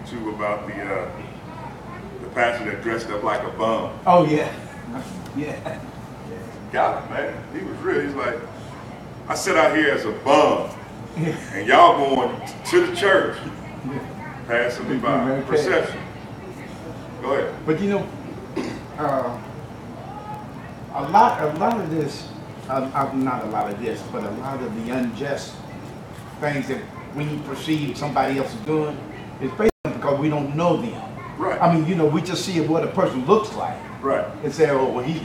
YouTube about the pastor that dressed up like a bum. Oh yeah, yeah. Got him, man. He was real. He's like, I sit out here as a bum, and y'all going to the church, passing me by. Perception. Go ahead. But you know, a lot of this, not a lot of this, but a lot of the unjust things that we perceive somebody else is doing is basically because we don't know them. Right. I mean, you know, we just see what a person looks like. Right. And say, oh, well, he's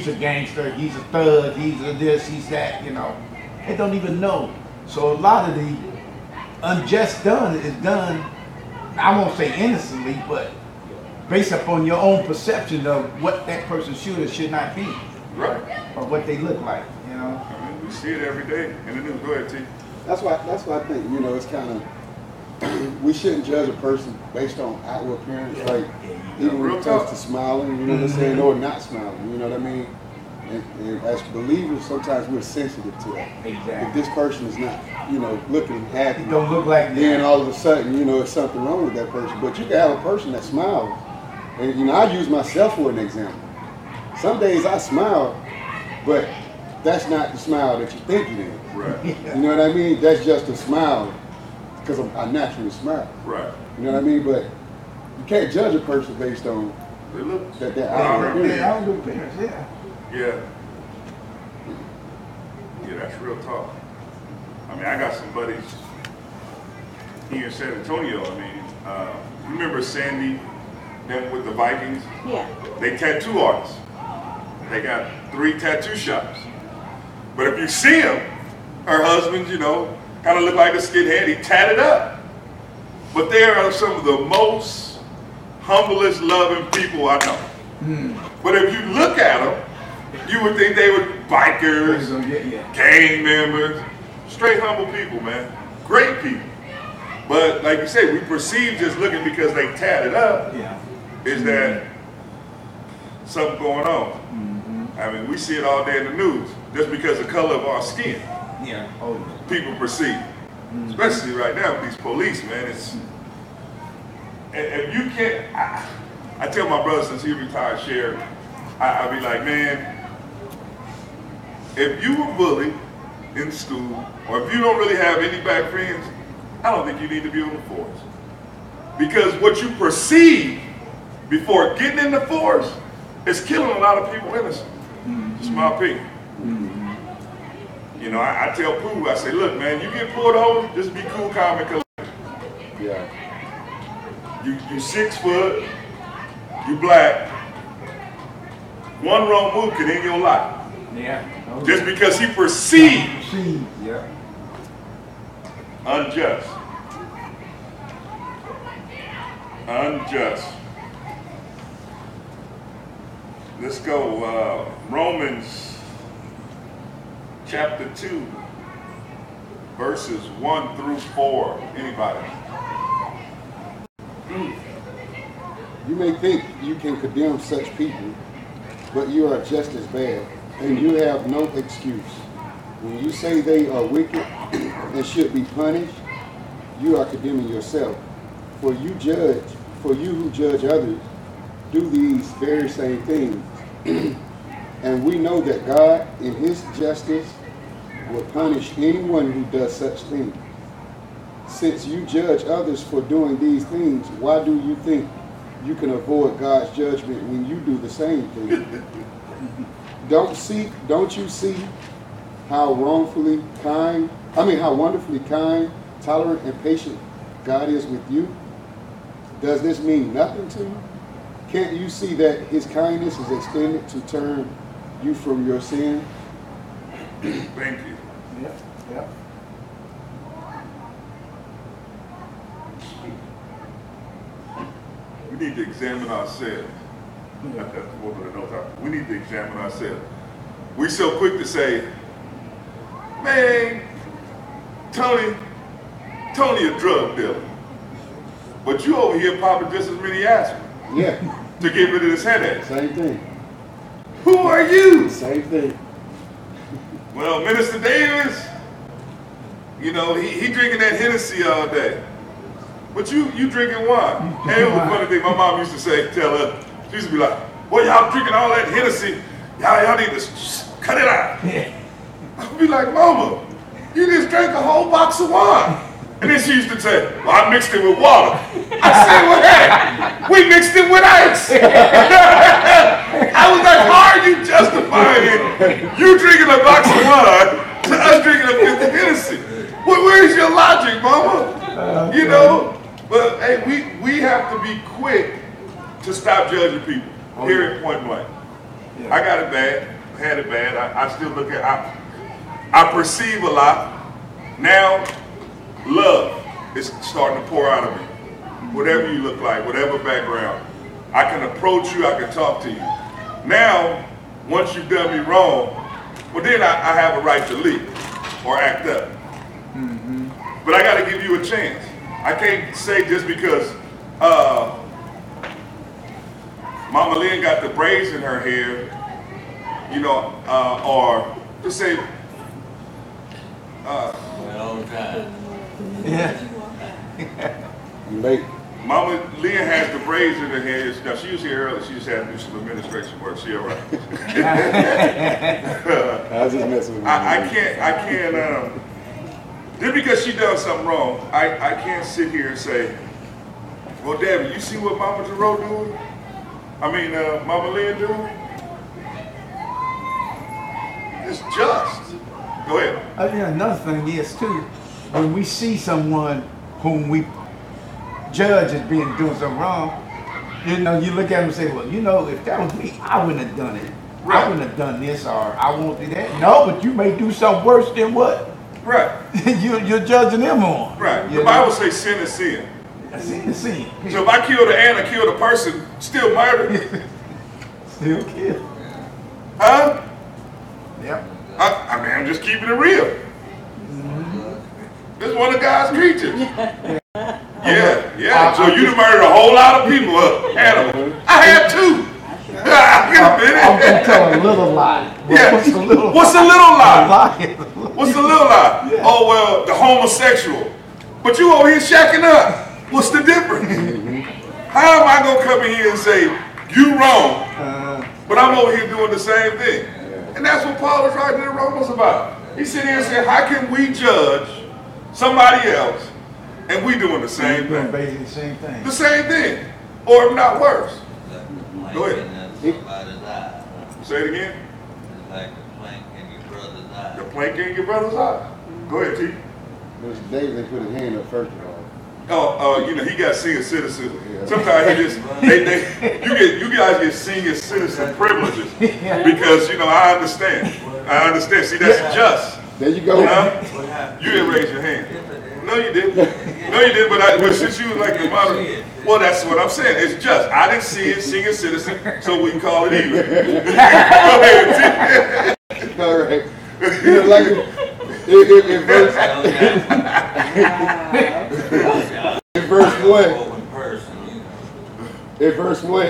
a gangster, he's a thug, he's a this, he's that, you know. They don't even know. So a lot of the unjust done is done, I won't say innocently, but based upon your own perception of what that person should or should not be. Right. Or what they look like, you know. I mean, we see it every day in the news. Go ahead, T. That's why I think, you know, it's kind of, we shouldn't judge a person based on outward appearance, like even when it comes to smiling, you know what I'm saying, or not smiling, you know what I mean? And as believers, sometimes we're sensitive to that. Exactly. If this person is not, you know, looking happy, It don't look like then that. all of a sudden, you know, there's something wrong with that person. But you can have a person that smiles, and you know, I use myself for an example. Some days I smile, but that's not the smile that you think it is. Right. You know what I mean? That's just a smile, because I naturally smile. Right. You know what I mean? But you can't judge a person based on They look. that outward outward Yeah, appearance. I don't do parents, yeah. Yeah. Yeah, that's real talk. I mean, I got some buddies here in San Antonio. I mean, you remember Sandy, them with the Vikings? Yeah. They tattoo artists. They got 3 tattoo shops. But if you see them, her husband, you know, kind of look like a skinhead. He tatted up. But they are some of the most humblest, loving people I know. But if you look at them, you would think they were bikers, gang members, straight humble people, man. Great people. But like you say, we perceive just looking because they tatted up is that something going on. I mean, we see it all day in the news. Just because of the color of our skin, Yeah. Oh, people perceive. Especially right now with these police, man. It's, and you can't, I tell my brother since he retired sheriff, I be like, man, if you were bullied in school, or if you don't really have any black friends, I don't think you need to be on the force. Because what you perceive before getting in the force is killing a lot of people innocent. It's my opinion. You know, I tell Pooh, I say, look, man, you get pulled over, just be cool, calm, and collected. Yeah. You 6 foot, you black. One wrong move could end your life. yeah. Oh, Just because he perceived yeah. unjust. Unjust. Let's go. Romans chapter 2, verses 1 through 4. Anybody? You may think you can condemn such people, but you are just as bad, and you have no excuse. When you say they are wicked and should be punished, you are condemning yourself. For you who judge others, do these very same things. And we know that God, in his justice, will punish anyone who does such things. Since you judge others for doing these things, why do you think you can avoid God's judgment when you do the same thing? Don't you see how wonderfully kind, tolerant, and patient God is with you? Does this mean nothing to you? Can't you see that his kindness is extended to turn you from your sin? Thank you. Yeah. We need to examine ourselves. That's one of the notes. We need to examine ourselves. We so quick to say, man, Tony a drug dealer. But you over here popping just as many aspirin Yeah, to get rid of this headache. same thing. Who are you? Same thing. Well, Minister Davis, you know, he drinking that Hennessy all day. But you drinking wine. And it was a funny thing. My mom used to say, tell her, she used to be like, boy, y'all drinking all that Hennessy. Y'all need to cut it out. I'd be like, Mama, you just drank a whole box of wine. And then she used to say, well, I mixed it with water. I said, well, hey, we mixed it with ice. I was like, how are you justifying it? You drinking a box of wine to us drinking a fifth of Hennessy. Where's your logic, Mama? You know? But hey, we have to be quick to stop judging people. Period, point blank. I got it bad, had it bad. I still look at, I perceive a lot. Now, love is starting to pour out of me. Whatever you look like, whatever background, I can approach you, I can talk to you. Now, once you've done me wrong, well then I have a right to leave or act up. But I got to give you a chance. I can't say just because Mama Lynn got the braids in her hair, you know, or just say, Mama Lynn has the braids in her hair. Now she was here earlier. She just had to do some administration work. She all right. I was just messing with you. I can't. Just because she done something wrong, I can't sit here and say, well, Debbie, you see what Mama Jerome doing? I mean, Mama Lynn doing? It's just. Go ahead. Another thing is too, when we see someone whom we judge as being doing something wrong, you know, you look at them and say, well, you know, if that was me, I wouldn't have done it. Right. I wouldn't have done this, or I won't do that. No, but you may do something worse than what? Right. You're judging them on. Right. The Bible says sin is sin. Sin is sin. So if I kill the ant or kill the person, still murder. Still kill. Huh? Yep. I mean, I'm just keeping it real. This is one of God's creatures. Yeah. So you done murdered a whole lot of people, animals. I had two. I'm gonna tell a little lie. Yeah. What's a little lie? What's a little lie? What's a little lie? Yeah. Oh, well, the homosexual. But you over here shacking up. What's the difference? How am I going to come in here and say, you wrong, but I'm over here doing the same thing? And that's what Paul was writing in Romans about. He said here and said, how can we judge somebody else and we doing the same thing? Basically the same thing. The same thing. Or if not worse. Go ahead. Say it again. It's like the plank in your brother's eye. The plank in your brother's eye. Go ahead, T. Mr. Davis put his hand up first of all. Oh, you know, he got senior citizen. Sometimes he just, you guys get senior citizen privileges because, you know, I understand. See, that's just. There you go. You didn't raise your hand. No, you didn't. But since you was like the model, well, that's what I'm saying. It's just. I didn't see it, senior citizen, so we can call it even. Go ahead. All right. You know, like in verse 1,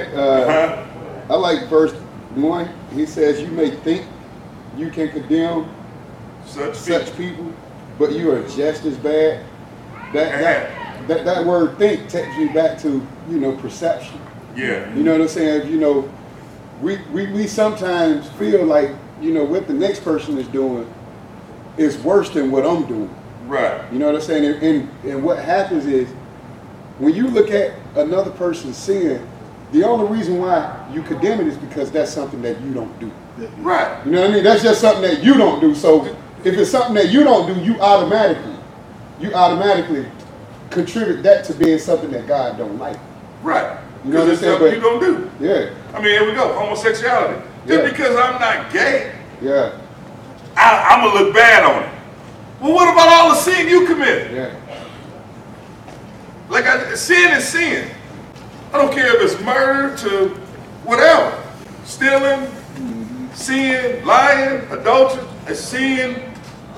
I like verse 1. He says, you may think you can condemn such people, but you are just as bad. That word think takes you back to, you know, perception. Yeah. You know what I'm saying? You know, we sometimes feel like, you know, what the next person is doing is worse than what I'm doing. Right. You know what I'm saying? And what happens is, when you look at another person's sin, the only reason why you condemn it is because that's something that you don't do. Right. You know what I mean? That's just something that you don't do. So if it's something that you don't do, you automatically contribute that to being something that God don't like. Right. You know what I'm saying? Something you don't do. Yeah. I mean, here we go. Homosexuality. Just because I'm not gay, yeah, I'm going to look bad on it. Well, what about all the sin you committed? Yeah. Like, sin is sin. I don't care if it's murder to whatever. Stealing, sin, lying, adultery, sin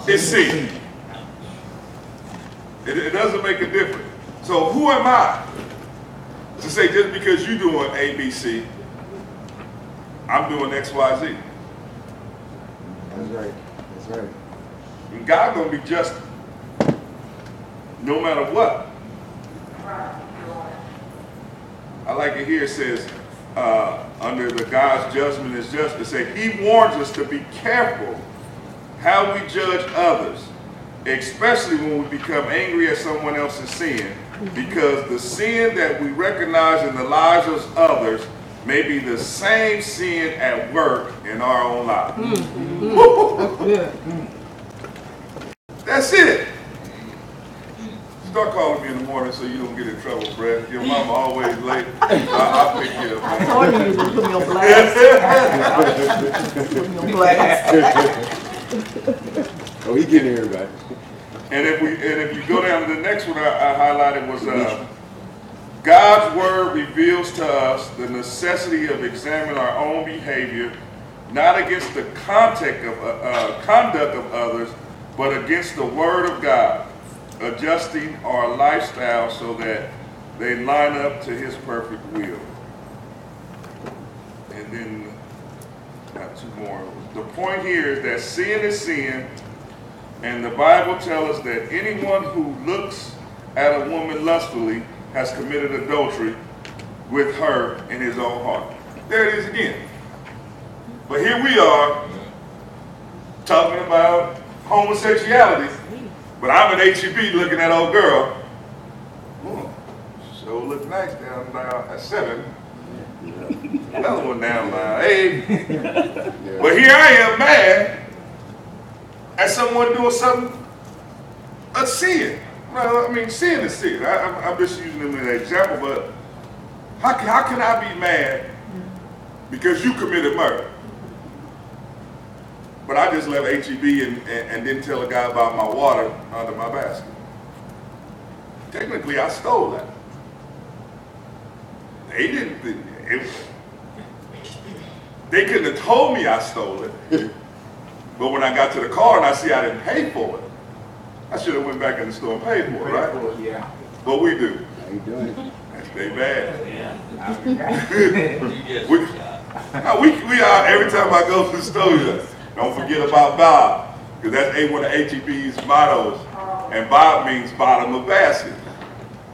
is sin. It doesn't make a difference. So who am I to say just because you're doing A, B, C, I'm doing X, Y, Z? That's right. That's right. And God's going to be just no matter what. here it says, under the God's judgment is just, it says he warns us to be careful how we judge others, especially when we become angry at someone else's sin, because the sin that we recognize in the lives of others may be the same sin at work in our own lives. That's it. Start calling me in the morning so you don't get in trouble, Brad. Your mama always late. I'll pick you up. I told you to put me on blast. Put me on blast. Oh, he getting everybody. And if you go down to the next one I highlighted was God's word reveals to us the necessity of examining our own behavior, not against the conduct of others, but against the word of God, adjusting our lifestyle so that they line up to his perfect will. And then, got two more. The point here is that sin is sin, and the Bible tells us that anyone who looks at a woman lustfully has committed adultery with her in his own heart. There it is again. But here we are talking about homosexuality, but I'm an HEB looking at old girl. So look nice down at 7. Another one down by 8. But here I am mad at someone doing something, a sin. Well, I mean, sin is sin. I'm just using them as an example, but how can I be mad because you committed murder? But I just left HEB and didn't tell a guy about my water under my basket. Technically, I stole that. They didn't. They couldn't have told me I stole it. But when I got to the car and I see I didn't pay for it, I should have went back in the store and paid for it, right? Yeah. But we do. How you doing? That's they bad. You we, get shot. no, we are, every time I go to the store, don't forget about Bob, because that's one of HEB's mottos, and Bob means bottom of basket.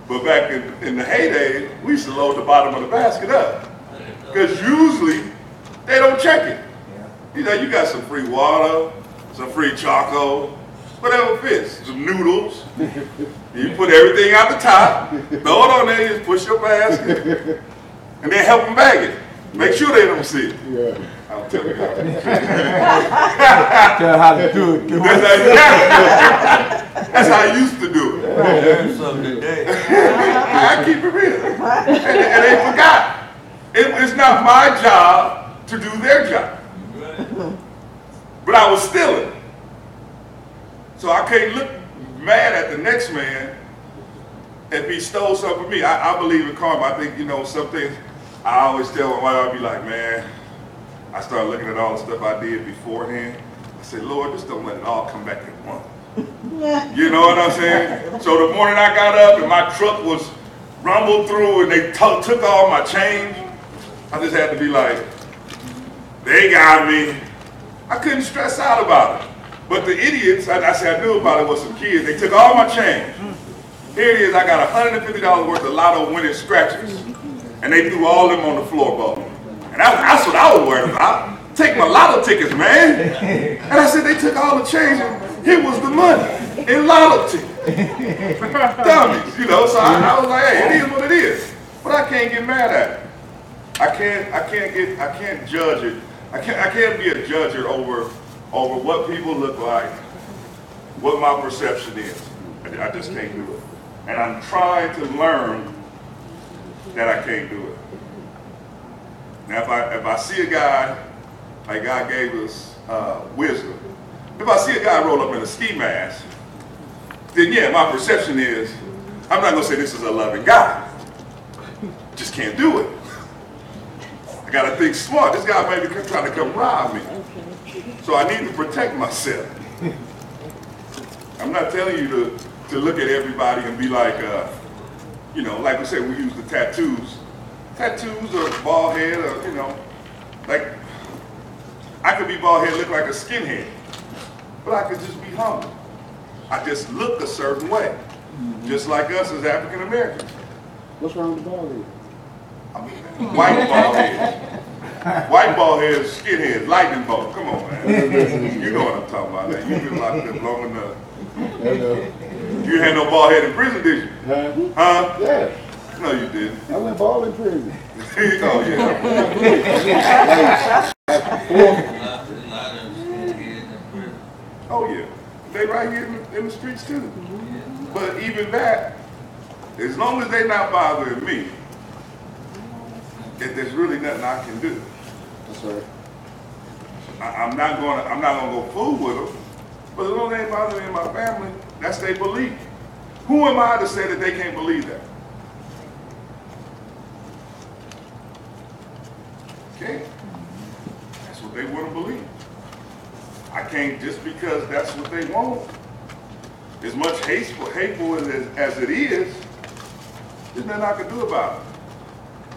But back in the heyday, we used to load the bottom of the basket up, because usually they don't check it. You know, you got some free water, some free charcoal, whatever fits, some noodles. You put everything out the top, throw it on there, you just push your basket, and then help them bag it. Make sure they don't see it. Yeah. I'll tell you that. Tell how to do it. That's how I used to do it. Learn something today. I keep it real. And they forgot. It's not my job to do their job. But I was stealing. So I can't look mad at the next man if he stole something from me. I believe in karma. I think, you know, some things I always tell my wife, I'll be like, man, I start looking at all the stuff I did beforehand. I say, Lord, just don't let it all come back at once. You know what I'm saying? So the morning I got up and my truck was rumbled through and they took all my change, I just had to be like, they got me. I couldn't stress out about it. But the idiots, I said I knew about it, was some kids. They took all my change. Here it is, I got $150 worth of lotto winning scratchers. And they threw all of them on the floorboard. And that's what I was worried about. Take my lotto tickets, man. And I said, they took all the change. Here was the money in lotto tickets. Dummies, you know. So I was like, hey, it is what it is. But I can't get mad at it. I can't judge it. I can't be a judger over what people look like, what my perception is. I just can't do it. And I'm trying to learn that I can't do it. Now, if I see a guy, like God gave us wisdom, if I see a guy roll up in a ski mask, then yeah, my perception is, I'm not gonna say this is a loving guy. Just can't do it. I gotta think smart. This guy may be trying to come rob me. So I need to protect myself. I'm not telling you to look at everybody and be like, you know, like we say, we use the tattoos. Tattoos or bald head or, you know, like, I could be bald head, look like a skinhead, but I could just be humble. I just look a certain way, just like us as African Americans. What's wrong with the bald head? White ball head. White ball head, skinhead, lightning bolt. Come on, man. You know what I'm talking about. Now. You've been locked up long enough. Hello. You had no ball head in prison, did you? Huh? Huh? Yeah. No, you didn't. I went ball in prison. Oh, yeah. Oh, yeah. They right here in the streets, too. But even that, as long as they're not bothering me, there's really nothing I can do. That's right. I'm not gonna go fool with them. But as long as they ain't bothering me and my family, that's their belief. Who am I to say that they can't believe that? Okay. That's what they want to believe. I can't, just because that's what they want. As much hateful as it is, there's nothing I can do about it.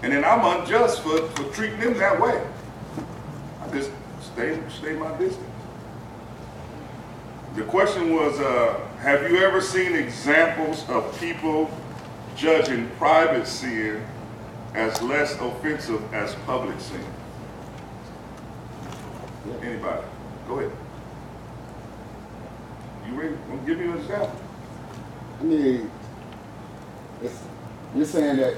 And then I'm unjust for treating them that way. I just stay my distance. The question was, have you ever seen examples of people judging private sin as less offensive as public sin? Anybody? Go ahead. You ready? I'm gonna give you an example. I mean, you're saying that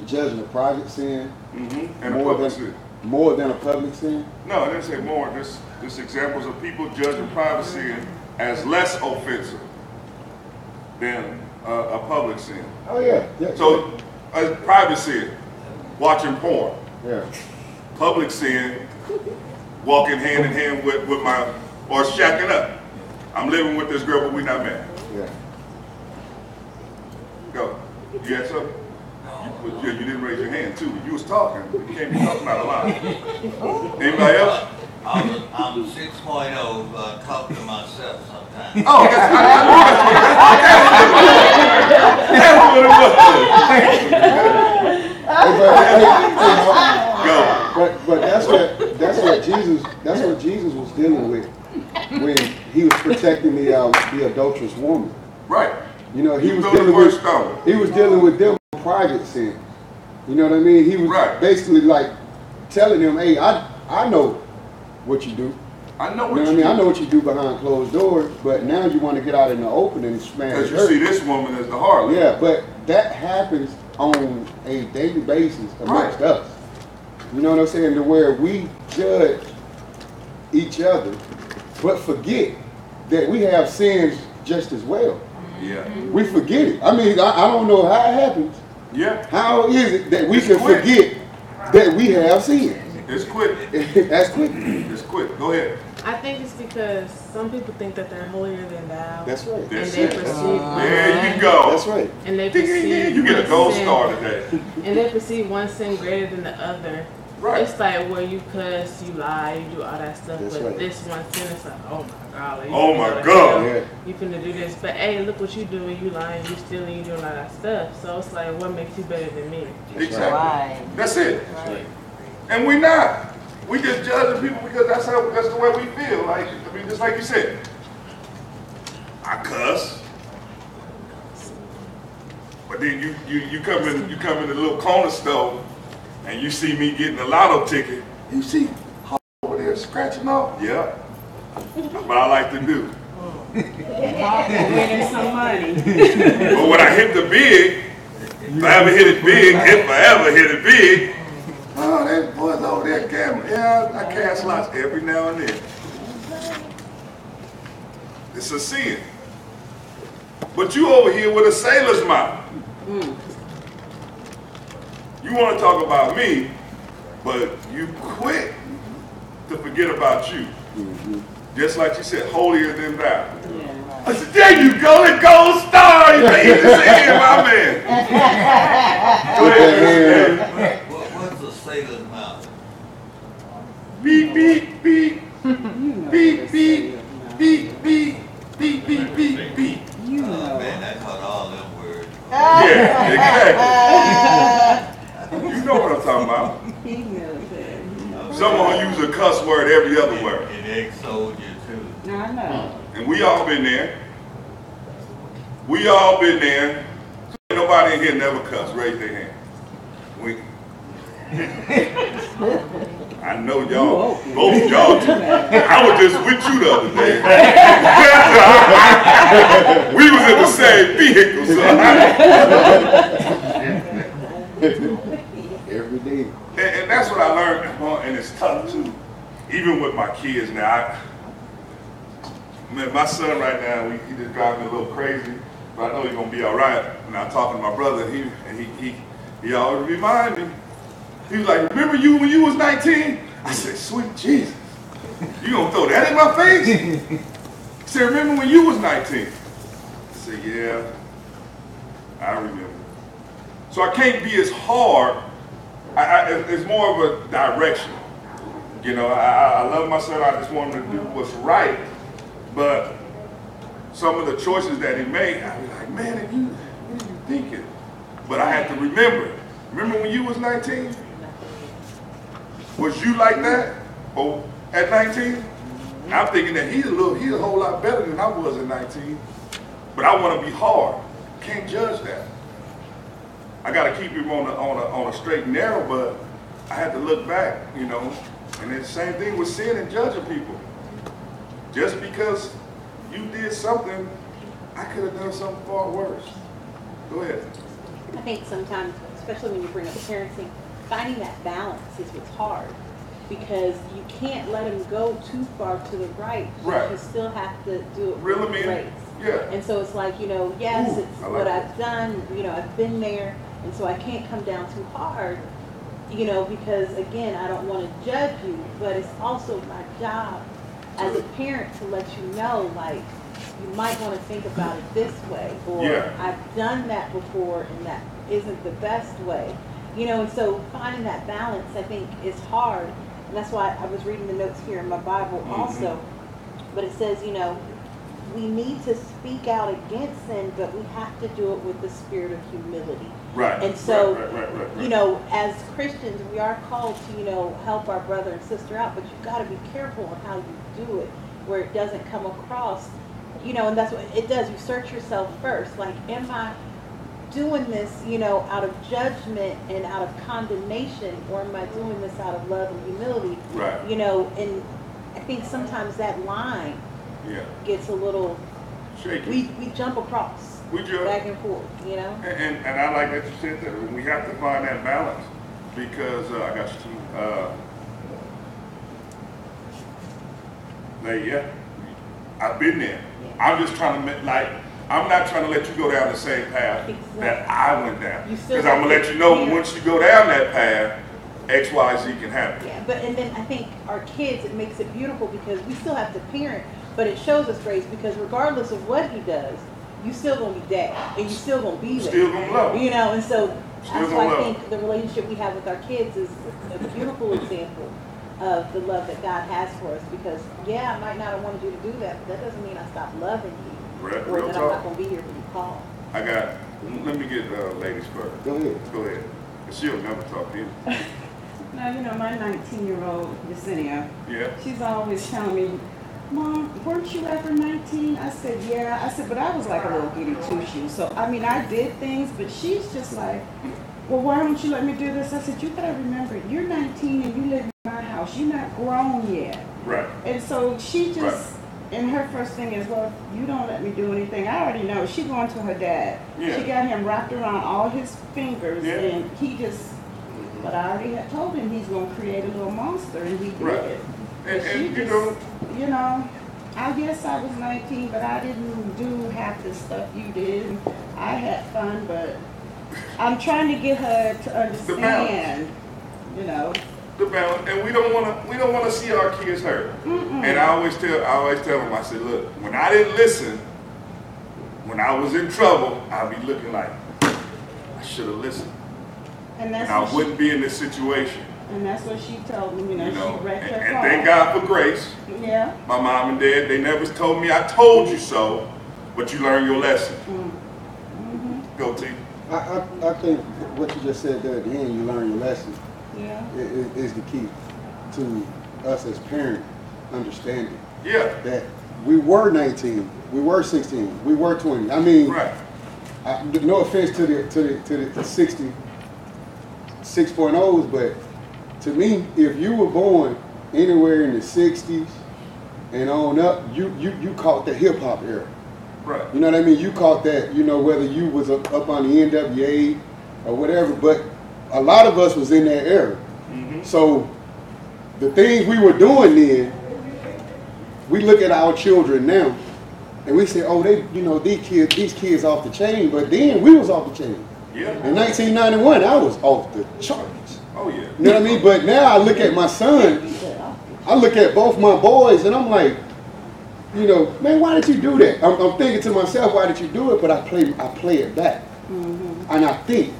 judging a private sin And a public sin. more than a public sin? No, I didn't say more. Just examples of people judging private sin as less offensive than a public sin. Oh yeah. So, private sin, watching porn. Yeah. Public Sin, walking hand in hand with my, or shacking up. I'm living with this girl, but we not married. Yeah. Go. You had something? You didn't raise your hand too. You was talking. You can't be talking out loud. Anybody else? I'm 6.0, talk to myself sometimes. Oh, that's what it was. But that's what Jesus was dealing with when he was protecting the adulterous woman. Right. You know, he was dealing with them private sin. You know what I mean? He was basically like telling them, hey, I know what you do. I know what you do. I know what you do behind closed doors, but now you want to get out in the open and smash her. Because you see this woman as the harlot. Yeah, but that happens on a daily basis amongst us. You know what I'm saying? To where we judge each other, but forget that we have sins just as well. Yeah. We forget it. I mean, I don't know how it happens. Yeah. How is it that we can forget that we have sins? It's quick. That's quick. It's quick. Go ahead. I think it's because some people think that they're holier than thou. That's right. And they perceive there you go. That's right. And they perceive you get a gold star today. And they perceive one sin greater than the other. Right. It's like where you cuss, you lie, you do all that stuff, That's but right. this one sin is like, oh my God. Like, Oh my God. Yeah. You finna do this, but hey, look what you doing, you lying, you stealing, you doing all that stuff. So it's like, what makes you better than me? Exactly. Right. That's it. Right. And we not. We just judging people because that's the way we feel. Like, I mean, just like you said, I cuss, but then you come in the little corner store and you see me getting a lotto ticket. You see over there scratching off. Yeah, that's what I like to do. Winning some money. But when I hit the big, if I ever hit it big, oh, that boy's over there gambling. Yeah, I cast lots every now and then. It's a sin. But you over here with a sailor's mouth. You want to talk about me, but you quick to forget about you. Just like you said, holier than thou. I said, there you go, the gold star. You can even say it, my man. Go ahead, What's a sailor's mouth? beep, beep, beep. Beep, beep, beep, beep, beep, beep, beep, beep. Man, I caught all them words. Yeah, exactly. You know what I'm talking about. Someone use a cuss word every other word. And ex-soldier too. I know. And we all been there. We all been there. Nobody in here never cuss. Raise their hand. We, I know y'all, both of y'all too. I was just with you the other day. We was in the same vehicle, so Every day. and that's what I learned, and it's tough too. Even with my kids now, man, my son right now, he just drives me a little crazy, but I know he's gonna be all right. And I'm talking to my brother, he always remind me. He was like, "Remember you when you was 19?" I said, "Sweet Jesus, you gonna throw that in my face?" He said, "Remember when you was 19?" I said, "Yeah, I remember." So I can't be as hard. It's more of a direction. You know, I love my son. I just want him to do what's right. But some of the choices that he made, I be like, "Man, what are you thinking?" But I had to remember. Remember when you was 19? Was you like that? Or at 19? I'm thinking that he's a whole lot better than I was at 19. But I want to be hard. Can't judge that. I got to keep him on a straight and narrow, but I had to look back, you know. And it's the same thing with sin and judging people. Just because you did something, I could have done something far worse. Go ahead. I think sometimes, especially when you bring up parenting, finding that balance is what's hard, because you can't let him go too far to the right. Right. You still have to do it Reel with him in. grace. Yeah. And so it's like, you know, yes, Ooh, it's I like what that. I've done, you know, I've been there, and so I can't come down too hard, you know, because again, I don't want to judge you, but it's also my job as a parent to let you know, like, you might want to think about it this way, or Yeah. I've done that before and that isn't the best way. You know, and so finding that balance, I think, is hard. And that's why I was reading the notes here in my Bible also. But it says, you know, we need to speak out against sin, but we have to do it with the spirit of humility. Right. And so, right. you know, as Christians, we are called to, you know, help our brother and sister out, but you've got to be careful on how you do it, where it doesn't come across, you know, and that's what it does. You search yourself first. Like, am I doing this, you know, out of judgment and out of condemnation, or am I doing this out of love and humility? Right. You know, and I think sometimes that line gets a little, shaky. we jump across, We jump. back and forth, you know? And I like that you said that. We have to find that balance, because I got you too. I've been there. I'm just trying to I'm not trying to let you go down the same path that I went down. Because I'm gonna let you know once you go down that path, X, Y, Z can happen. Yeah, but and then I think our kids, it makes it beautiful because we still have to parent, but it shows us grace, because regardless of what he does, you still gonna be dad, and you still gonna be there. Still gonna love him. You know, and so Still that's gonna why I love think the relationship we have with our kids is a beautiful example of the love that God has for us. Because I might not have wanted you to do that, but that doesn't mean I stopped loving you, Real or that I'm talk. not gonna be here when you call. Let me get ladies first. Go ahead. Go ahead. She'll never talk to you. Now, you know, my 19-year-old Yesenia, Yeah. she's always telling me, Mom, weren't you ever 19? I said, yeah. I said, but I was like a little goody two-shoes. So, I mean, I did things, but she's just like, well, why don't you let me do this? I said, you gotta remember, you're 19 and you live in my house. You're not grown yet. Right. And so she just, and her first thing is, well, if you don't let me do anything, I already know. She going to her dad. Yeah. She got him wrapped around all his fingers, Yeah. and he just, but I already had told him he's going to create a little monster, and he did. Right. And She you just, know, you know, I guess I was 19, but I didn't do half the stuff you did. I had fun, but I'm trying to get her to understand, you know. the balance, and we don't want to see our kids hurt. And I always tell them, I said, look, when I didn't listen, when I was in trouble, I'd be looking like I should have listened, And that's and I what wouldn't be in this situation. And that's what she told me, you know, she wrecked her and car. thank God for grace. Yeah. My mom and dad, they never told me I told you so, but you learned your lesson. Go T. I think what you just said there at the end, you learn your lesson, Yeah. is the key to us as parents understanding Yeah. that we were 19, we were 16, we were 20. I mean, Right. no offense to the 60 6.0s, but to me, if you were born anywhere in the 60s and on up, you caught the hip hop era. Right. You know what I mean? You caught that, you know, whether you was up on the NWA or whatever, but a lot of us was in that era. Mm-hmm. So the things we were doing then, we look at our children now and we say, oh, they, you know, these kids off the chain, but then we was off the chain. Yeah. In 1991, I was off the charts. Oh, yeah. You know what I mean? But now I look at my son, I look at both my boys, and I'm like, you know, man, why did you do that? I'm thinking to myself, why did you do it? But I play it back. Mm-hmm. And I think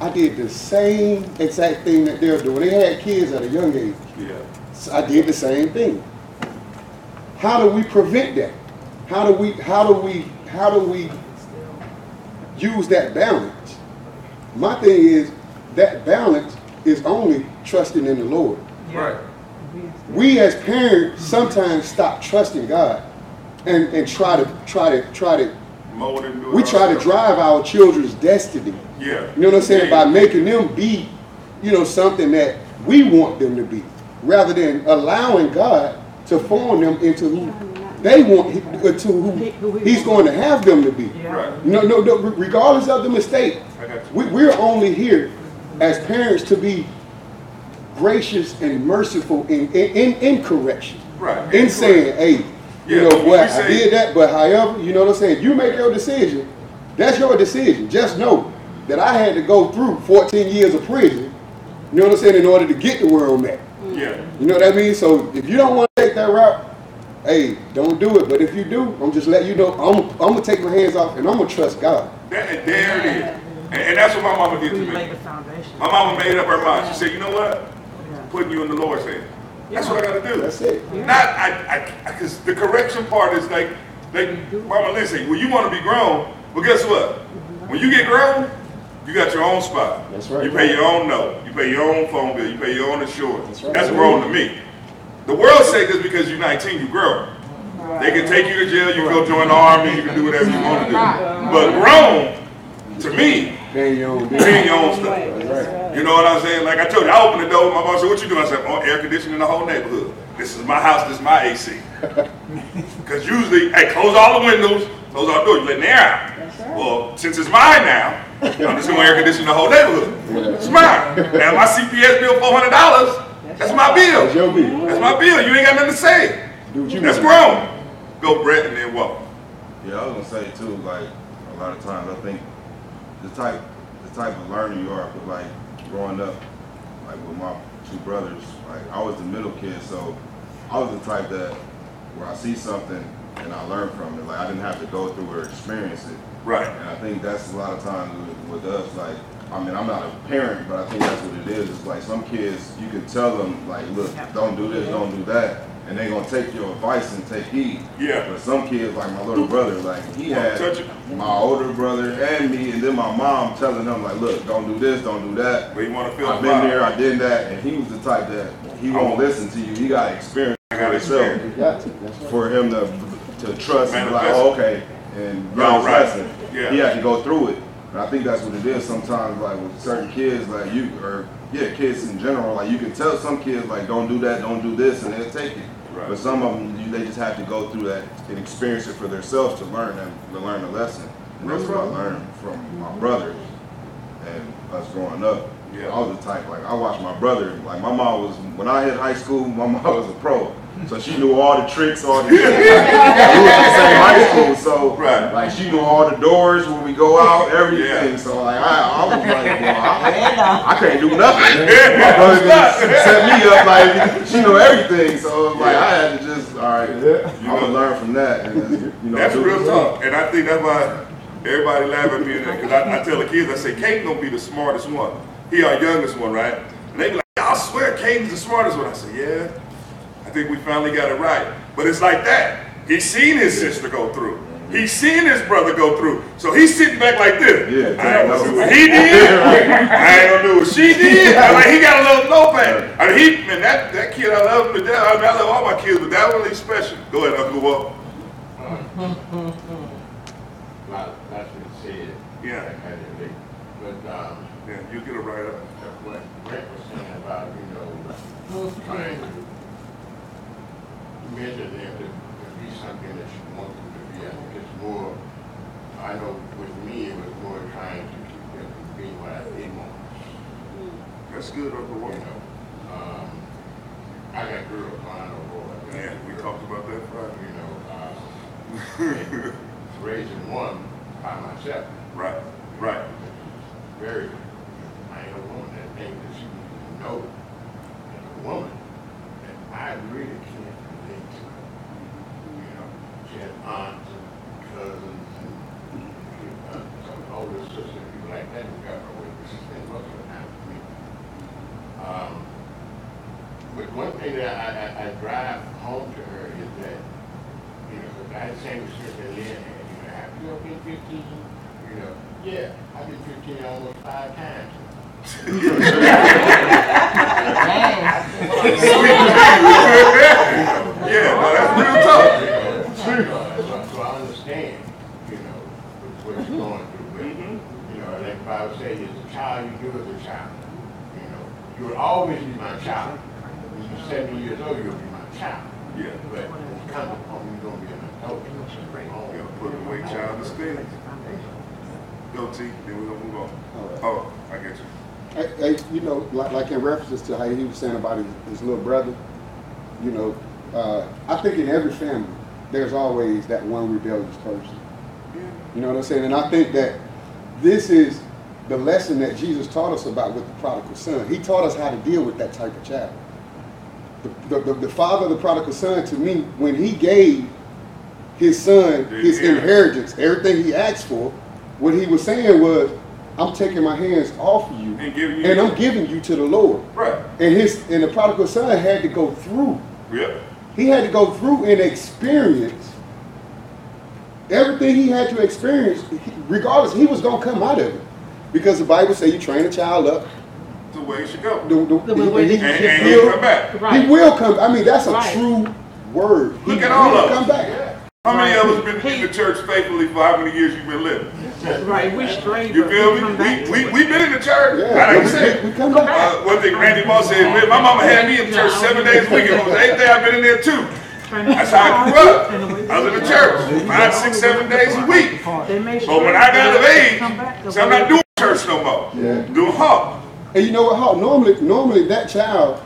I did the same exact thing that they're doing. They had kids at a young age. Yeah. So I did the same thing. How do we prevent that? How do we use that balance? My thing is that balance is only trusting in the Lord. Right. We as parents sometimes stop trusting God and try to Mold and do it we try to ourselves. drive our children's destiny. Yeah. You know what I'm saying? Yeah. By making them be, you know, something that we want them to be, rather than allowing God to form them into who they want, to who He's going to have them to be. Right. No, regardless of the mistake, I got you. we're only here as parents to be gracious and merciful in correction. Right. In saying, hey, you Yeah, know when what, we I say- did that, but however, you know what I'm saying? You make your decision. That's your decision. Just know that I had to go through 14 years of prison, you know what I'm saying, in order to get to where I'm at. Yeah. You know what I mean? So if you don't want to take that route, hey, don't do it. But if you do, I'm just letting you know, I'm going to take my hands off and I'm going to trust God. There it is. And that's what my mama did to We me. lay the foundation. My mama made up her mind. She said, you know what? I'm putting you in the Lord's hand. That's what I got to do. That's it. Not, because the correction part is like Mama Lynn said, well, you want to be grown. Well, guess what? When you get grown, you got your own spot. That's right. You pay your own note. You pay your own phone bill. You pay your own insurance. That's right. That's grown to me. The world say just because you're 19, you grow. They can take you to jail. You can go join the army. You can do whatever you want to do. But grown, to me, Paying your own bills. paying your own stuff. That's right. You know what I'm saying? Like I told you, I opened the door. My mom said, what you doing? I said, oh, air conditioning the whole neighborhood. This is my house. This is my AC. Because usually, hey, close all the windows, close all the doors. You let the air out. Well, since it's mine now, I'm just going to air condition the whole neighborhood. It's mine. Now, my CPS bill, $400, that's my bill. That's your bill. That's my bill. You ain't got nothing to say. Do what you That's want. grown. Go Brett and then walk. Yeah, I was gonna say too, like a lot of times I think the type of learner you are, but like growing up, like with my two brothers, like I was the middle kid, so I was the type that where I see something and I learn from it. Like I didn't have to go through or experience it. Right. And I think that's a lot of times with us, like, I mean, I'm not a parent, but I think that's what it is. It's like some kids, you can tell them, like, look, don't do this, don't do that, and they're going to take your advice and take heed. Yeah. But some kids, like my little brother, like, he had Touch it. my older brother and me, and then my mom telling him, like, look, don't do this, don't do that. But you want to feel I've the been vibe. there, I did that, and he was the type that he won't listen to you. He got experience I for got himself experience. You got to. That's right. for him to trust and be like, Manifest. oh, okay, and Right, learn his right. lesson. Yeah. He had to go through it. And I think that's what it is sometimes, like with certain kids, like kids in general, like you can tell some kids, like, don't do that, don't do this, and they'll take it. Right. But some of them, they just have to go through that and experience it for themselves to learn the lesson. And that's what I learned from my brothers and us growing up. Yeah. I was the type, like, I watched my brother, like, my mom was, when I hit high school, my mom was a pro. So she knew all the tricks, all the shit. We was in the same high school, so, Right. like, she knew all the doors when we go out, everything. Yeah. So, like, I was like, well, I can't do nothing. My brother just set me up, like, she knew everything. So, it was like, I had to just, all right, I'm going to learn from that. And, you know, That's do real it. talk, and I think that's why everybody laugh at me because I tell the kids, I say, Caden gonna be the smartest one. He our youngest one, right? And they be like, I swear Caden's the smartest one. I say, yeah, I think we finally got it right. But it's like that. He's seen his sister go through. He's seen his brother go through. So he's sitting back like this. Yeah, I ain't gonna do what he did. I ain't gonna do what she did. Like he got a little notepad. I mean, man, that kid, I love him, but I love all my kids, but that one is special. Go ahead, Uncle Walt. That's what it said. Yeah. Back in the day. But Yeah, you get it right up. what Brent was saying about, trying to measure them to be something that you want them to be. I think it's more, I know with me, it was more trying to keep them from being what I didn't want. That's good, Uncle You Walter. know, I got girls, I know, boy. Yeah, we talked about that Friday. Raising one by myself. Right, right. Very, I ain't a woman that thinks that she know as a woman that I really can't relate to. She has aunts and cousins and some older sisters and people like that who got her way, but she spends most of the time with me. But one thing that I drive home to her is that, I had the same experience that Lynn had. Have you ever been 15? Yeah, I've been 15 almost 5 times. Yeah, no, that's real tough. So I understand, what you're going through. But, like the Bible says, as a child, you do as a child. You will always be my child. When you're 70 years old, you'll be my child. Yeah. But when you come home, you're going to be an adult. You're going to bring home. You gotta put away childish things. Go T, then we're gonna move on. All right. Oh, I get you. Like in references to how he was saying about his little brother, I think in every family, there's always that one rebellious person. You know what I'm saying? And I think that this is the lesson that Jesus taught us about with the prodigal son. He taught us how to deal with that type of child. The father of the prodigal son, to me, when he gave his son his inheritance, everything he asked for, what he was saying was, I'm taking my hands off of you and I'm giving you to the Lord. Right. And the prodigal son had to go through. Yep. He had to go through and experience everything he had to experience. Regardless, he was going to come out of it. Because the Bible says you train a child up. The way it should go. And he'll come back. He will come. I mean, that's a true word. Look at all of us. Come back. How many of us been in the church faithfully for how many years you've been living? Right, we straight. You feel me? We've been in the church. Yeah, like I said, we come back. one thing Randy Moss said, man, my mama had me in church 7 days a week. It was the 8th day I've been in there too. That's how I grew up. I was in the church 5, 6, 7 days a week. But when I got of age, so I'm not doing church no more. Yeah. I'm doing hall. And you know what? Normally that child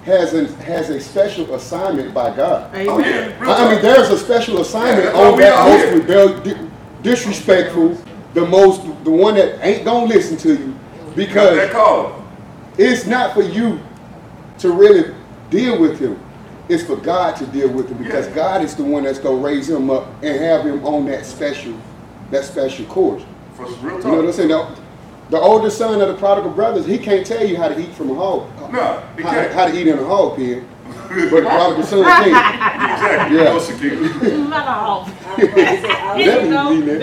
has a special assignment by God. Oh yeah. I mean, there's a special assignment that's on what we that all most hear. rebellious, disrespectful, the one that ain't gonna listen to you, because That call. it's not for you to really deal with him. It's for God to deal with him, because God is the one that's gonna raise him up and have him on that special course. For some real You know what I'm talk. saying? The oldest son of the prodigal brothers, he can't tell you how to eat from a hog. No, he can't. How to eat in a hog pen. But the prodigal son can. Exactly. Yeah. No security. Not all. Definitely eating it.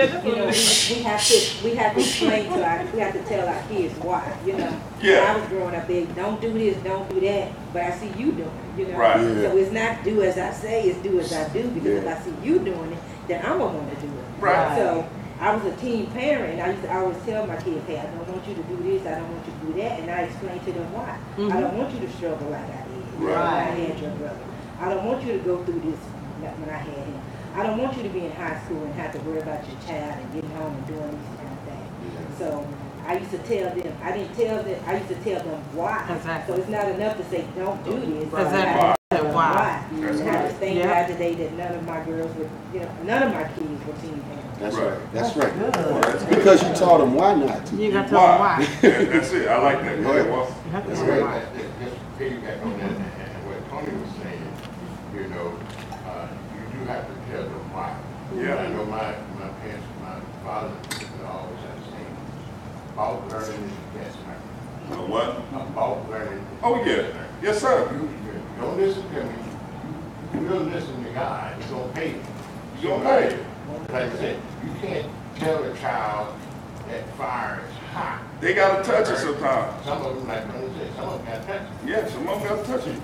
We have to explain to we have to tell our kids why, When Yeah. I was growing up, they don't do this, don't do that, but I see you doing it, Right. Yeah. So it's not do as I say, it's do as I do, because if I see you doing it, then I'm gonna want to do it. Right. So I was a teen parent, and I used to always tell my kids, hey, I don't want you to do this, I don't want you to do that, and I explained to them why. I don't want you to struggle like I did when I had your brother. I don't want you to go through this when I had him. I don't want you to be in high school and have to worry about your child and getting home and doing these kind of things. So I used to tell them, I used to tell them why. Exactly. So it's not enough to say, don't do this. Exactly. Why? That's And I just thank Yeah. God today that none of my girls were, none of my kids were teen parents. That's Right. right. That's right. That's good. Because you taught them why not to. You got to tell them why. That's it. I like that. Go ahead, Walter. You have to That's tell them right. why. Just piggyback on that, and what Tony was saying, you do have to tell them why. Yeah. I know my parents, my father always had the same. About learning is the best learning. What? About learning. Oh yeah. Yes, sir. You don't listen to me. You will listen to God. He's gonna pay you. You gonna pay you. Like I said, you can't tell a child that fire is hot. They gotta touch it sometimes. Some of them, like Tony said, some of them got touched. Yeah, some of them gotta touch it.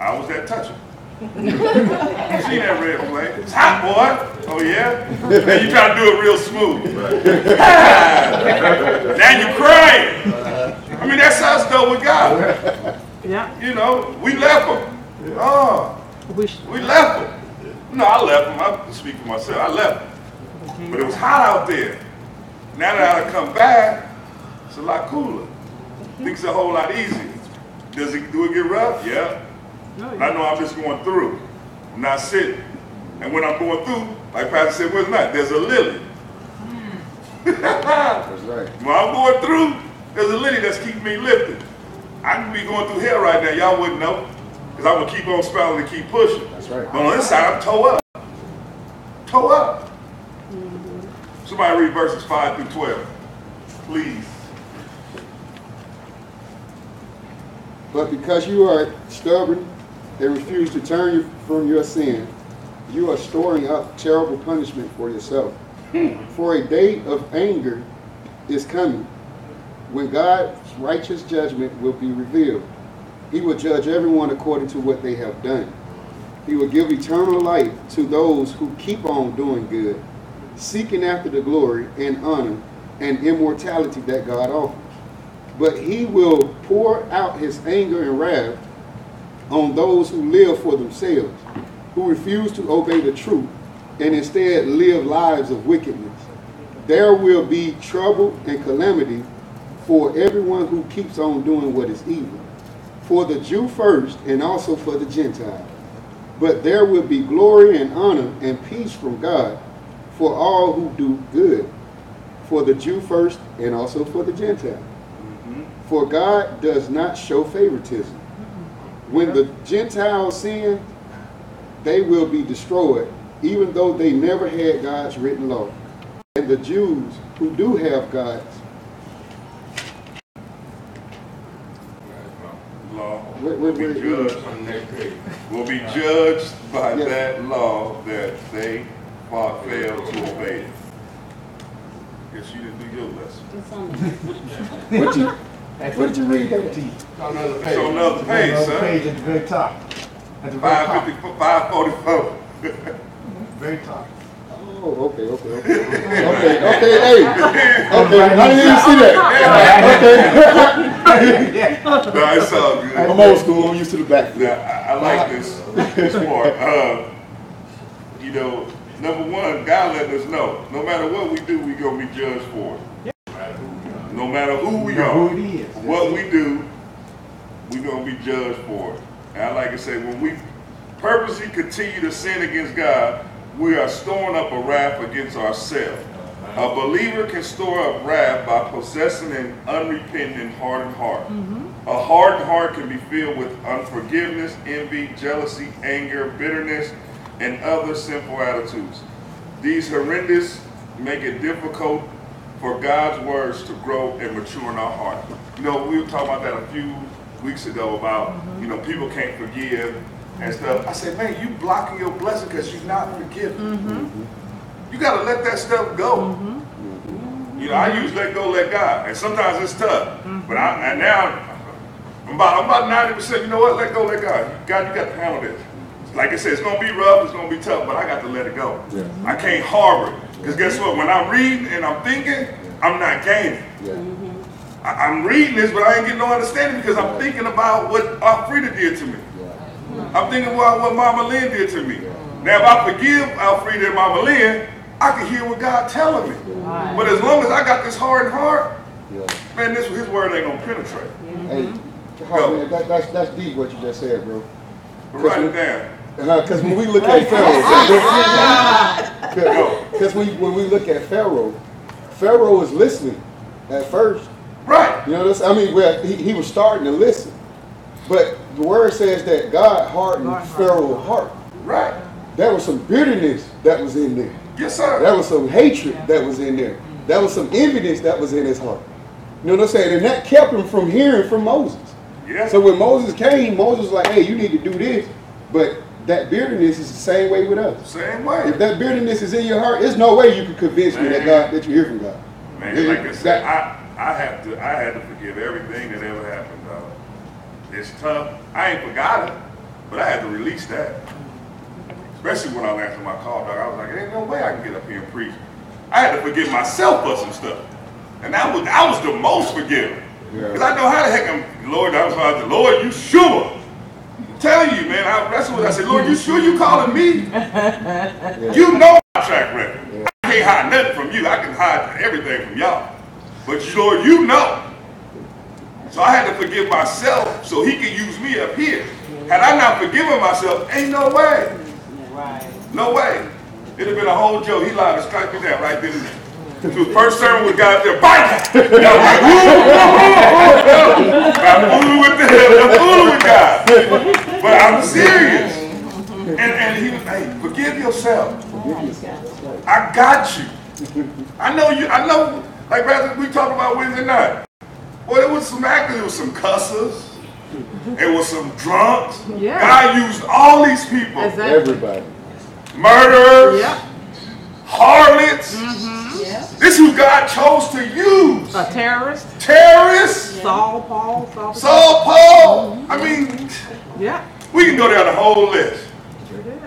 I was that toucher. You seen that red flame? It's hot, boy. Oh yeah? And you try to do it real smooth. Now you crying. I mean, that's how it's done with God. Yeah. You know, we left him. Oh, we left him. No, I left him. I speak for myself. I left him. But it was hot out there. Now that I come back, it's a lot cooler. Things a whole lot easier. Do it get rough? Yeah. I know I'm just going through. I'm not sitting. And when I'm going through, like Pastor said, where's not? There's a lily. That's right. When I'm going through, there's a lily that's keeping me lifted. I could be going through hell right now. Y'all wouldn't know. Because I'm going to keep on spouting and keep pushing. That's right. But on this side, I'm toe up. Toe up. Somebody read verses 5 through 12. Please. But because you are stubborn and refuse to turn from your sin, you are storing up terrible punishment for yourself. For a day of anger is coming, when God's righteous judgment will be revealed. He will judge everyone according to what they have done. He will give eternal life to those who keep on doing good, seeking after the glory and honor and immortality that God offers. But he will pour out his anger and wrath on those who live for themselves, who refuse to obey the truth and instead live lives of wickedness. There will be trouble and calamity for everyone who keeps on doing what is evil, for the Jew first and also for the Gentile. But there will be glory and honor and peace from God for all who do good, for the Jew first and also for the Gentile. For God does not show favoritism. When the Gentiles sin, they will be destroyed, even though they never had God's written law. And the Jews who do have God's law will be judged on the next page. Will be judged by that law that they failed to obey it. Guess you didn't do your lesson. It's on there. What did you read that to? It's on another page, son. Page at the very top. At the very top. 544. Very top. Oh, okay, hey. Okay, I didn't even see that. Okay. No, it's all good. I'm old school, I'm used to the back. Now, I like this part. You know, number one, God let us know, no matter what we do, we're going to be judged for it. No matter who we are, what we do, we're going to be judged for it. And I like to say, when we purposely continue to sin against God, we are storing up a wrath against ourselves. A believer can store up wrath by possessing an unrepentant, hardened heart. A hardened heart can be filled with unforgiveness, envy, jealousy, anger, bitterness, and other sinful attitudes. These horrendous make it difficult for God's words to grow and mature in our heart. You know, we were talking about that a few weeks ago about, you know, people can't forgive and stuff. I said, man, you blocking your blessing because you're not forgiving. You got to let that stuff go. You know, I use let go, let God. And sometimes it's tough. But now I'm about 90%, you know what, let go, let God. God, you got to handle this. Like I said, it's going to be rough, it's going to be tough, but I got to let it go. I can't harbor it. Because guess what? When I'm reading and I'm thinking, I'm not gaining. I'm reading this, but I ain't getting no understanding because I'm thinking about what Alfreda did to me. I'm thinking about what Mama Lynn did to me. Now, if I forgive Alfreda and Mama Lynn, I can hear what God telling me. But as long as I got this hardened heart, man, his word ain't going to penetrate. Hey, man, that's deep what you just said, bro. Write it down. Because when we look at Pharaoh, because when we look at Pharaoh, Pharaoh was listening at first. Right. You know, I mean, well, he was starting to listen. But the word says that God hardened Pharaoh's heart. Right. There was some bitterness that was in there. Yes, sir. There was some hatred that was in there. There was some enviness that was in his heart. You know what I'm saying? And that kept him from hearing from Moses. Yeah. So when Moses came, Moses was like, hey, you need to do this. But that bitterness is the same way with us. Same way. If that bitterness is in your heart, there's no way you can convince me that you hear from God. Man, like I said, I had to forgive everything that ever happened, dog. It's tough. I ain't forgot it. But I had to release that. Especially when I answered my call, dog. I was like, there ain't no way I can get up here and preach. I had to forgive myself for some stuff. And I was the most forgiving. Because I know how the heck I'm, Lord, I was like, Lord, you sure? I'm telling you, man, that's what I said, Lord, you sure you calling me? You know my track record. I can't hide nothing from you. I can hide everything from y'all. But Lord, you know. So I had to forgive myself so he could use me up here. Had I not forgiven myself, ain't no way. No way. It'd have been a whole joke. He lied to strike me down right then and there. So the first sermon was got up there, bite! And I was like, ooh, I'm fooling with the hell, I'm fooling with God. But I'm serious. And he was, hey, forgive yourself. I got you. I know, like rather we talk about Wednesday night. Well, it was some actors, it was some cussers, it was some drunks. Yeah. God used all these people. Exactly. Everybody. Murderers, Yep. harlots. Yeah. This is who God chose to use. A terrorist. Terrorists, Saul Paul. I mean, Yeah. we can go down the whole list. Sure did.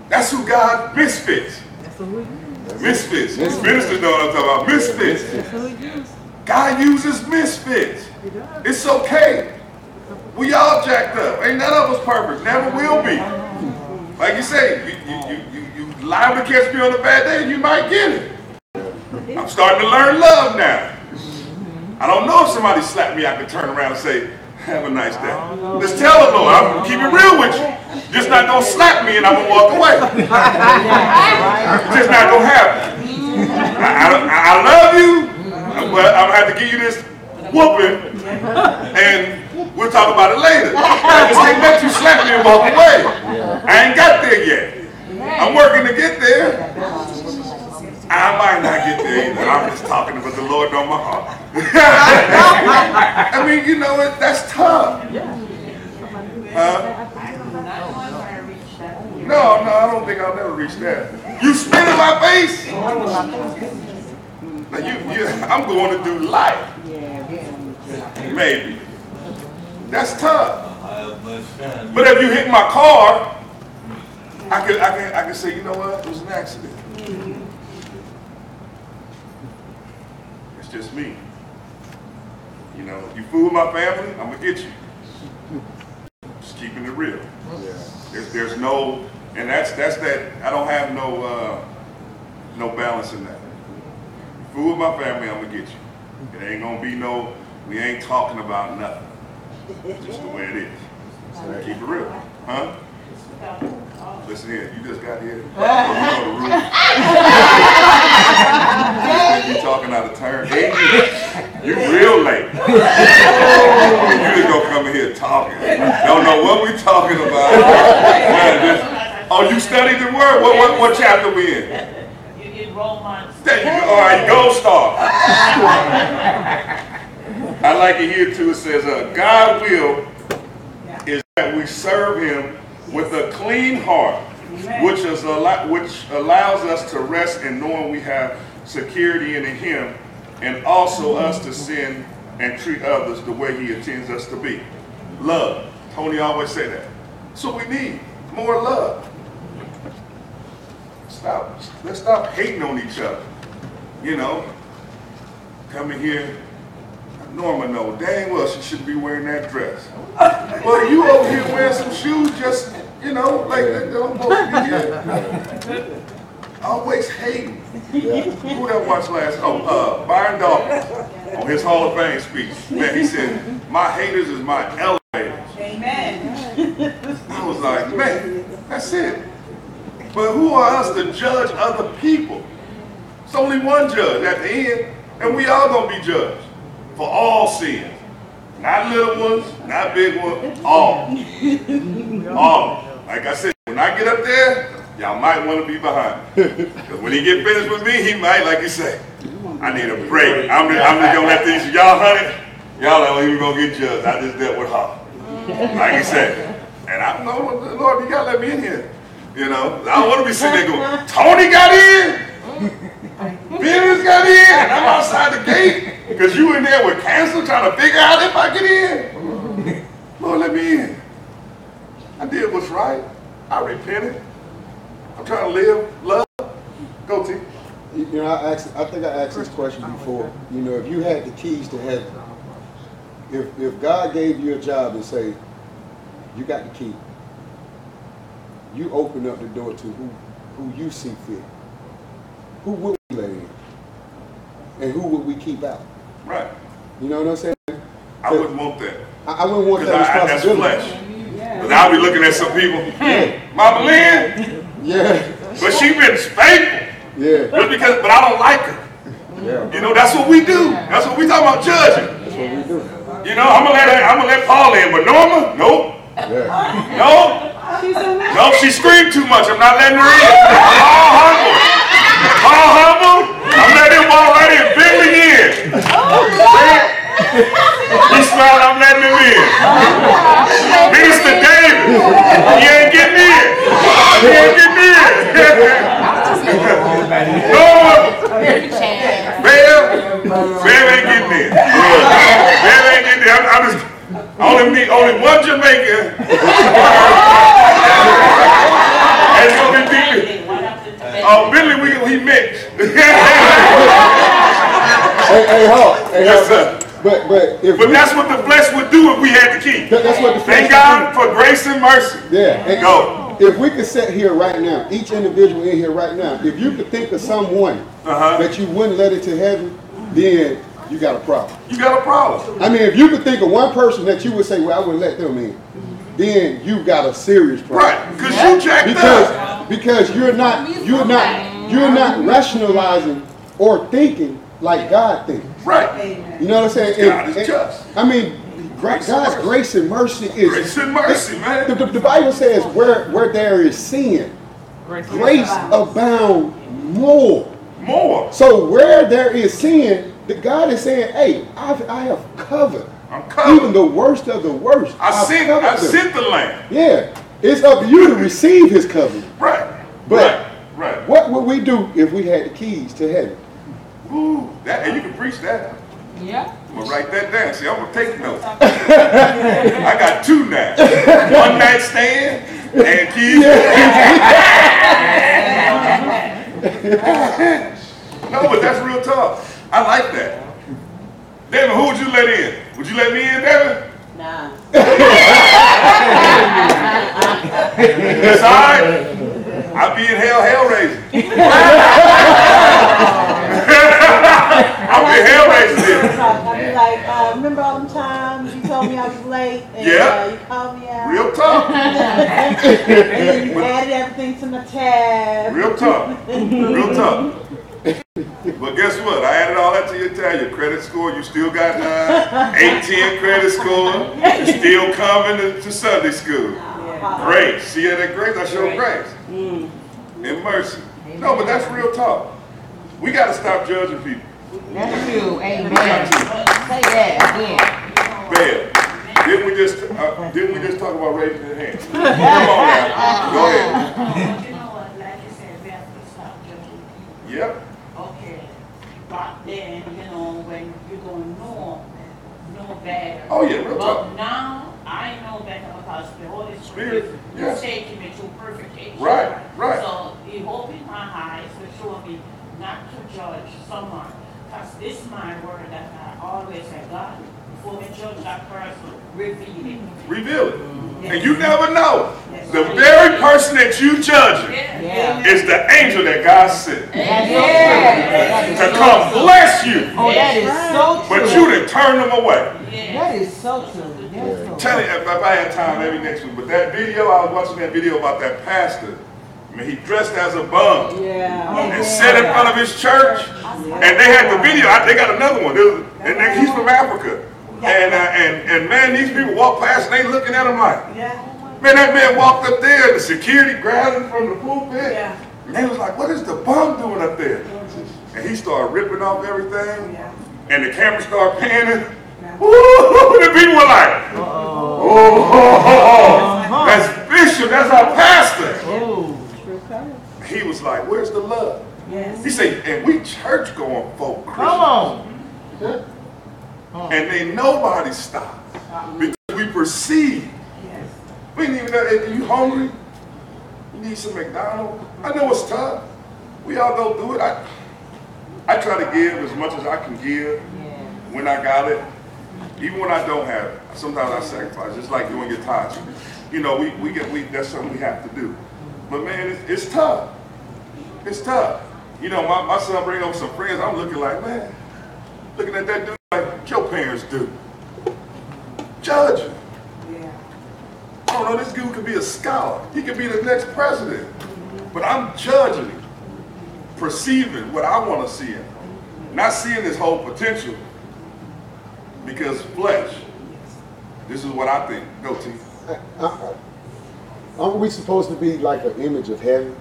That's who God misfits. That's what we use. Misfits. Ministers know what I'm talking about. Misfits. That's what we use. God uses misfits. He does. It's okay. We all jacked up. Ain't none of us perfect. Never will be. Like you say, you liable to catch me on a bad day and you might get it. I'm starting to learn love now. I don't know if somebody slapped me, I can turn around and say, have a nice day. Let's tell the Lord, I'm gonna keep it real with you. Just not gonna slap me and I'm gonna walk away. It's just not gonna happen. I love you, but I'm gonna have to give you this whooping and we'll talk about it later. I just can't let you slap me and walk away. I ain't got there yet. I'm working to get there. I might not get there either. I'm just talking about the Lord on my heart. I mean, you know what? That's tough. No, I don't think I'll never reach that. You spit in my face? Now I'm going to do life. Maybe. That's tough. But if you hit my car, I can say, you know what? It was an accident. It's just me. You know, you fool my family, I'm gonna get you. Just keeping it real. There's no, and that's that. I don't have no balance in that. You fool my family, I'm gonna get you. It ain't gonna be no. We ain't talking about nothing. Just the way it is. So keep it real, huh? Listen here, you just got here. You know the rules. You talking out of turn. You real late. You just gonna come in here talking. Don't know what we talking about. Oh, you studied the word? What chapter we in? You in Romans. There you go. All right, gold star. I like it here too. It says, God will is that we serve him with a clean heart, which allows us to rest in knowing we have security in him, and also us to sin and treat others the way he intends us to be. Love. Tony always say that. That's what we need. More love. Let's stop hating on each other. You know, coming here. Norma know dang well she shouldn't be wearing that dress. Well, you over here wearing some shoes just, you know, like that don't supposed to be here. Always hating. Who that watched last? Oh, Byron Dawkins on his Hall of Fame speech. Man, he said, my haters is my elevators. Amen. I was like, man, that's it. But who are us to judge other people? It's only one judge at the end, and we all gonna be judged. For all sins. Not little ones, not big ones, all. All. Like I said, when I get up there, y'all might want to be behind. Because when he get finished with me, he might, like you say, I need a break. I'm just going to let these, y'all honey, y'all ain't even going to get judged. I just dealt with her. Like you said. And I know, Lord, you got to let me in here. You know, I don't want to be sitting there going, Tony got in. Business got in, and I'm outside the gate because you in there with cancer trying to figure out if I get in. Lord, let me in. I did what's right. I repented. I'm trying to live, love. Go, T. You know, I think I asked this question before. You know, if you had the keys to heaven, if God gave you a job and say, you got the key, you open up the door to who you see fit. Who would we let in? And who would we keep out? Right. You know what I'm saying? I wouldn't want that. I wouldn't want that That's responsibility. flesh. But I'll be looking at some people. Mama Lynn, Yeah. but she been faithful. Yeah. But I don't like her. Yeah. You know, that's what we do. That's what we talking about judging. That's what we do. You know, I'm gonna let Paul in, but Norma, nope. Yeah. No. She's in there. No, she screamed too much. I'm not letting her in. All humble. All humble. I'm letting him walk right in. Billy in. He smiled, I'm letting him in. Minister David, he ain't getting in. He ain't getting in. No, Bev ain't getting in. Bev ain't getting in. I'm just, only one Jamaican. And it's gonna be Billy. Oh, Billy, he mixed. Hey, Hawk. Yes, sir. But But that's what the flesh would do if we had the key. That's what the flesh Thank God for grace and mercy. Yeah. And Go. if we could sit here right now, each individual in here right now, if you could think of someone that you wouldn't let into heaven, then you got a problem. You got a problem. I mean, if you could think of one person that you would say, well, I wouldn't let them in, then you got a serious problem. Right, because you jacked up. Because you're not rationalizing or thinking like God thinks. Right. You know what I'm saying? God is just. I mean, God's grace and mercy is. Grace and mercy, man. The Bible says where there is sin, grace abound more. More. So where there is sin, God is saying, hey, I have covered. I'm covered. Even the worst of the worst. I sent the lamb. Yeah. It's up to you to receive his covenant. Right. But right. what would we do if we had the keys to heaven? Ooh, and you can preach that. Yeah. I'm gonna write that down. See, I'm gonna take notes. I got 2 now. One night stand and keys. No, but that's real tough. I like that. Devin, who would you let in? Would you let me in, Devin? Nah. It's all right. I'll be in hell raising. I'll be hell raising then. I'll be like, remember all them times you told me I was late and you called me out? Real tough. And then you added everything to my tab. Real tough. Real tough. But guess what? I added all that to your tab. Your credit score, you still got 810 credit score. You still coming to Sunday school. Grace. See that grace? I show grace. And mercy. No, but that's real talk. We got to stop judging people. That's true. Amen. Say that again. Bam. Didn't we just talk about raising your hand? Come on now. Go ahead. You know what? Like you said, we have to stop judging people. Yep. Okay. Back then, when you're going no better. Oh yeah, real But talk. now I know better because the Holy Spirit, Spirit yes. is taking me to purification. Right, right. So He opened my eyes to show me not to judge someone. Because this is my word that I always say, God, before we judge that person, reveal it. Reveal it. And you never know. The very person that you judging is the angel that God sent to come bless you. Oh, that is so true. But you done turn them away. That is so true. Tell you if I had time maybe next week. But that video, I was watching that video about that pastor. I mean, he dressed as a bum and sat in front of his church. And they had the video. They got another one. And he's from Africa. And man, these people walk past and they looking at him like, man, that man walked up there and the security grabbed him from the pulpit. And they was like, what is the bum doing up there? And he started ripping off everything. And the camera started panning. Woo! The people were like, that's Bishop, that's our pastor. He was like, where's the love? He said, and we church going folk Christians. Come on. And they nobody stopped because we perceive We ain't even know, if you hungry, you need some McDonald's. I know it's tough. We all go through it. I try to give as much as I can give when I got it. Even when I don't have it, sometimes I sacrifice. It's like doing your tithes. You know, that's something we have to do. But man, it's tough. It's tough. You know, my son bring over some friends. I'm looking like, man, looking at that dude like your parents do. Judge him. I don't know, this dude could be a scholar. He could be the next president. But I'm judging him, perceiving what I want to see him, not seeing his whole potential. Because flesh, this is what I think. Go, T. Aren't we supposed to be like an image of heaven?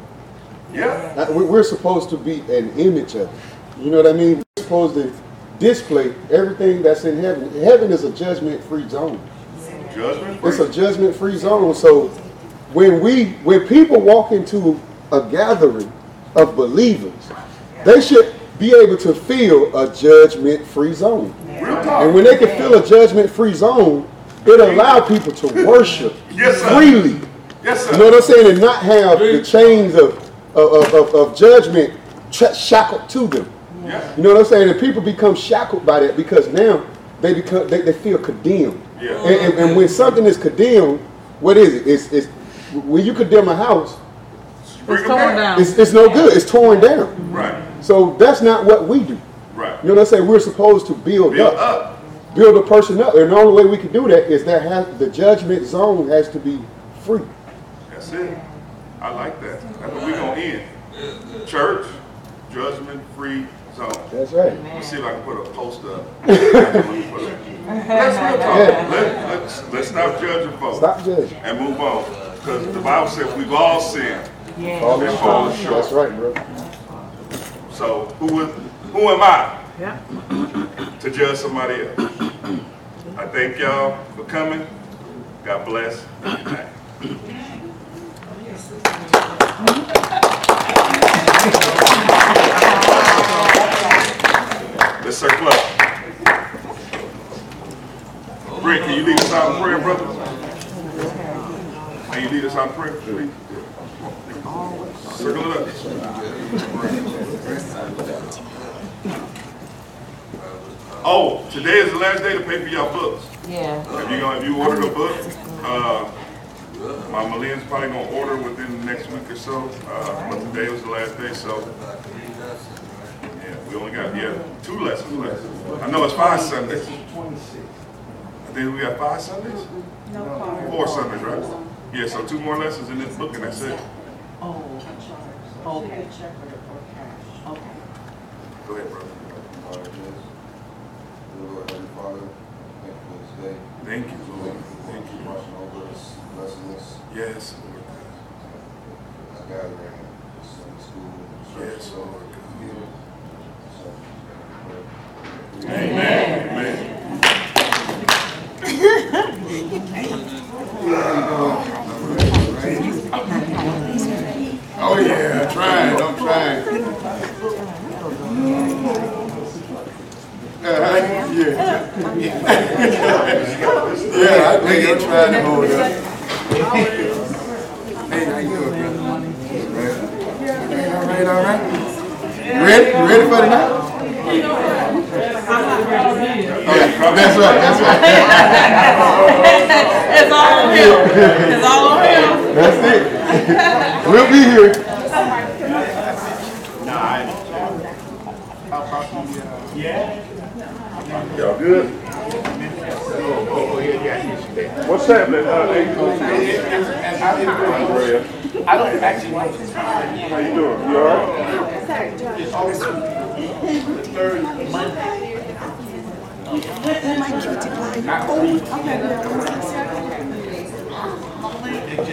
Yeah. We're supposed to be an image of it. You know what I mean? We're supposed to display everything that's in heaven. Heaven is a judgment-free zone. Judgment-free? It's a judgment-free zone. So when people walk into a gathering of believers, they should be able to feel a judgment-free zone. And when they can feel a judgment-free zone, it allows people to worship freely. Yes, sir. You know what I'm saying? And not have the chains of judgment shackled to them. Yeah. You know what I'm saying? And people become shackled by that because now they feel condemned. Yeah. And when something is condemned, what is it? It's when you condemn a house, It's torn down. It's no good. It's torn down. Right. So that's not what we do. Right. You know what I'm saying? We're supposed to build up. Build a person up. And the only way we can do that is the judgment zone has to be free. That's it. I like that. That's what we're going to end. Church, judgment-free zone. That's right. Let me see if I can put a poster up. Let's real talk. Let's stop judging folks. Stop judging. And move on. Because the Bible says we've all sinned. Falling And fallen short. That's right, bro. So who am I to judge somebody else? I thank y'all for coming. God bless. Good night. Let's circle up. Brent, can you lead us out in prayer, brother? Can you lead us out in prayer, please? Circle it up. Oh, today is the last day to pay for your books. Yeah. If you ordered a book, my Malian's probably gonna order within the next week or so. But today was the last day, so yeah, we only got 2 lessons left. I know it's 5 Sundays. I think we got 5 Sundays. No, 4 Sundays, right? Yeah, so 2 more lessons in this book, and that's it. Oh. Okay. Okay. Go ahead, brother. Lord, Heavenly Father, thank you for this day. Thank you, Lord. Thank you for watching over us, blessing us. Yes, Lord. This gathering, this Sunday school. Yes, Lord. Amen. Amen. Oh yeah, I'm trying. Yeah, I think I'm trying to hold up. Hey, how you doing, brother? All right. Ready? You ready for tonight? Yeah, that's right. It's all on him. It's all on him. That's it. We'll be here. Y'all good? What's happening? I don't actually know. How you doing? You all right?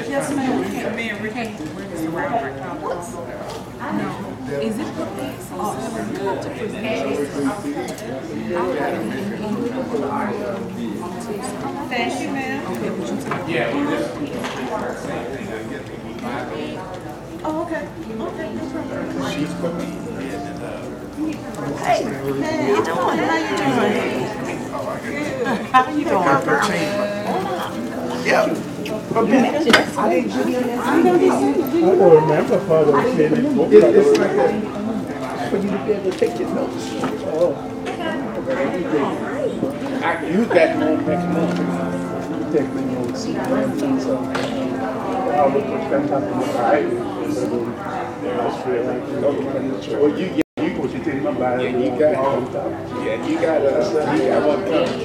Yes, ma'am. Is it Thank you, ma'am. Oh, okay. Okay, no problem. Hey, how you doing? How you doing? How you doing? Yeah. I didn't give you I'm gonna be single. Do I you don't remember Father was saying it. It's like that for you to be able to take your notes. I can use that moment next month. Take me on see and so I'll look for them well, you go to take my body. You got one coming.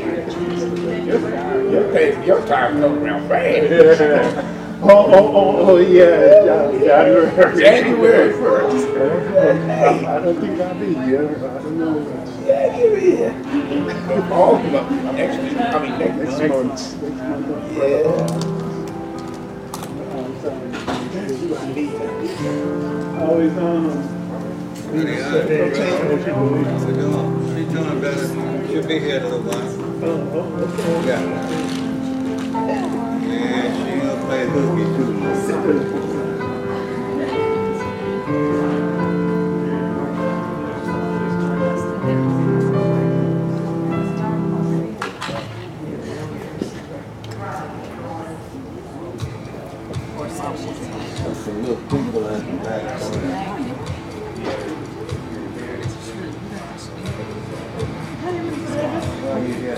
Your time come around fast. Oh, yeah, January 1st. I don't think I'll be here. I don't know. Yeah, give me here. Oh, next week. I mean, next month. Always She's doing better. She'll be here in a little while. Yeah, she gonna play hooky too. Some little people in the back.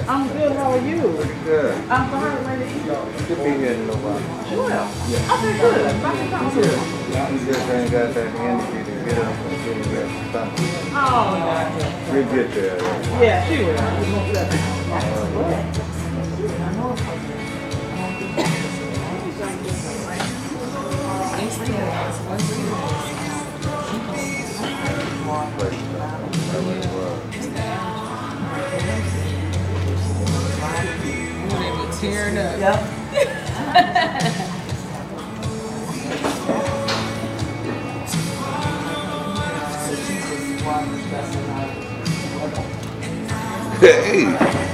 I'm good. How are you? Good. I'm fine, lady. She'll be here in a little while. Well, okay, good. She just ain't got that energy to get up and get in there. Oh, gotcha. We'll get there. Yeah, she will. Tearing up. Yep. Hey.